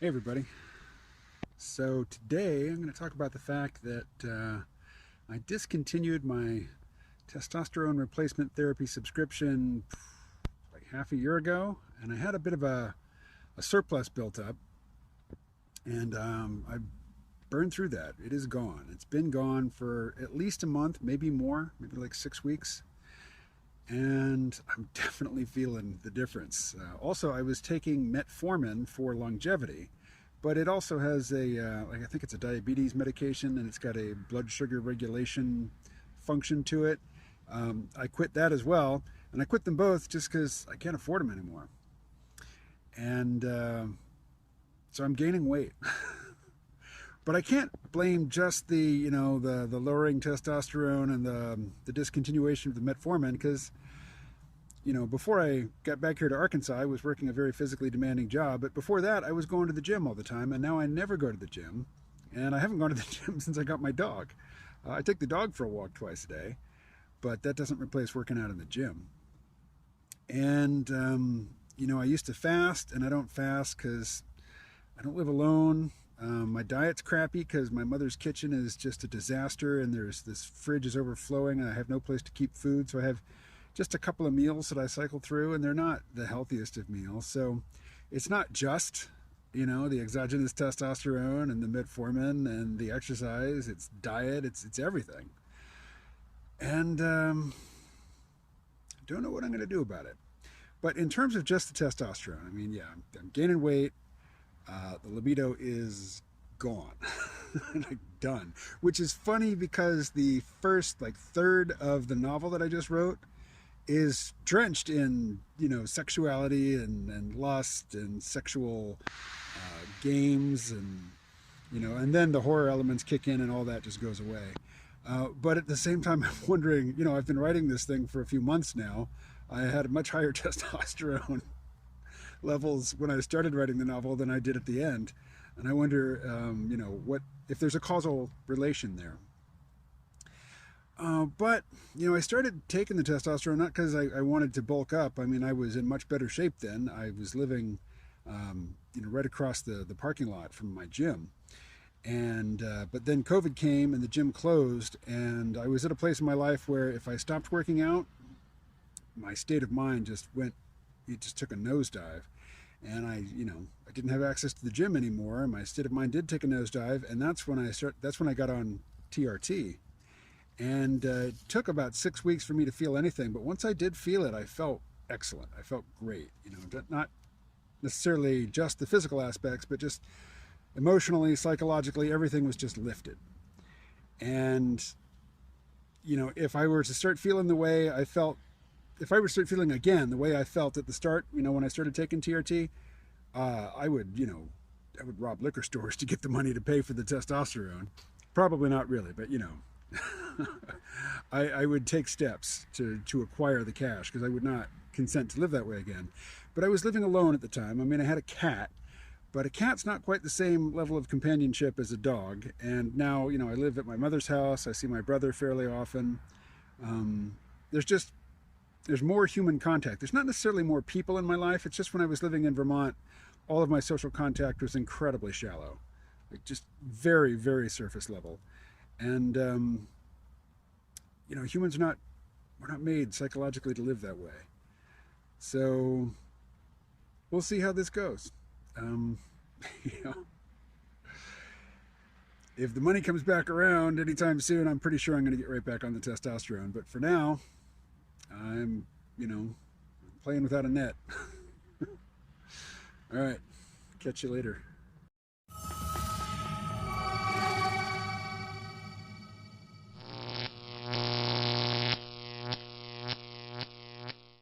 Hey everybody. So today I'm going to talk about the fact that I discontinued my testosterone replacement therapy subscription like half a year ago, and I had a bit of a surplus built up, and I burned through that. It is gone. It's been gone for at least a month, maybe more, maybe like 6 weeks, and I'm definitely feeling the difference. Also, I was taking metformin for longevity, but it also has I think it's a diabetes medication, and it's got a blood sugar regulation function to it. I quit that as well, and I quit them both just because I can't afford them anymore. And so I'm gaining weight. But I can't blame just the lowering testosterone and the discontinuation of the metformin, because before I got back here to Arkansas, I was working a very physically demanding job. But before that, I was going to the gym all the time, and now I never go to the gym. And I haven't gone to the gym since I got my dog. I take the dog for a walk twice a day, but that doesn't replace working out in the gym. And I used to fast, and I don't fast because I don't live alone. My diet's crappy because my mother's kitchen is just a disaster, and this fridge is overflowing, and I have no place to keep food, so I have just a couple of meals that I cycle through, and they're not the healthiest of meals. So it's not just the exogenous testosterone and the metformin and the exercise. It's diet. It's everything. And I don't know what I'm going to do about it. But in terms of just the testosterone, I mean, yeah, I'm gaining weight. The libido is gone. Like, done. Which is funny because the first third of the novel that I just wrote is drenched in sexuality and lust and sexual games, and then the horror elements kick in and all that just goes away. But at the same time, I'm wondering, I've been writing this thing for a few months now. I had much higher testosterone levels when I started writing the novel than I did at the end, and I wonder, what if there's a causal relation there. But I started taking the testosterone not because I wanted to bulk up. I mean, I was in much better shape then. I was living, right across the parking lot from my gym, and but then COVID came and the gym closed, and I was at a place in my life where if I stopped working out, my state of mind just went. It just took a nosedive, and I didn't have access to the gym anymore. And my state of mind did take a nosedive, and that's when I got on TRT. And it took about 6 weeks for me to feel anything. But once I did feel it, I felt excellent. I felt great. Not necessarily just the physical aspects, but just emotionally, psychologically, everything was just lifted. And, if I were to start feeling the way I felt, if I were to start feeling again the way I felt at the start, when I started taking TRT, I would rob liquor stores to get the money to pay for the testosterone. Probably not really, but I would take steps to acquire the cash because I would not consent to live that way again. But I was living alone at the time. I mean, I had a cat, but a cat's not quite the same level of companionship as a dog. And now, I live at my mother's house. I see my brother fairly often. There's more human contact. There's not necessarily more people in my life. It's just when I was living in Vermont, all of my social contact was incredibly shallow, like just very, very surface level. And humans we're not made psychologically to live that way. So we'll see how this goes. Um, you know, if the money comes back around anytime soon, I'm pretty sure I'm going to get right back on the testosterone. But for now, I'm playing without a net. All right, catch you later.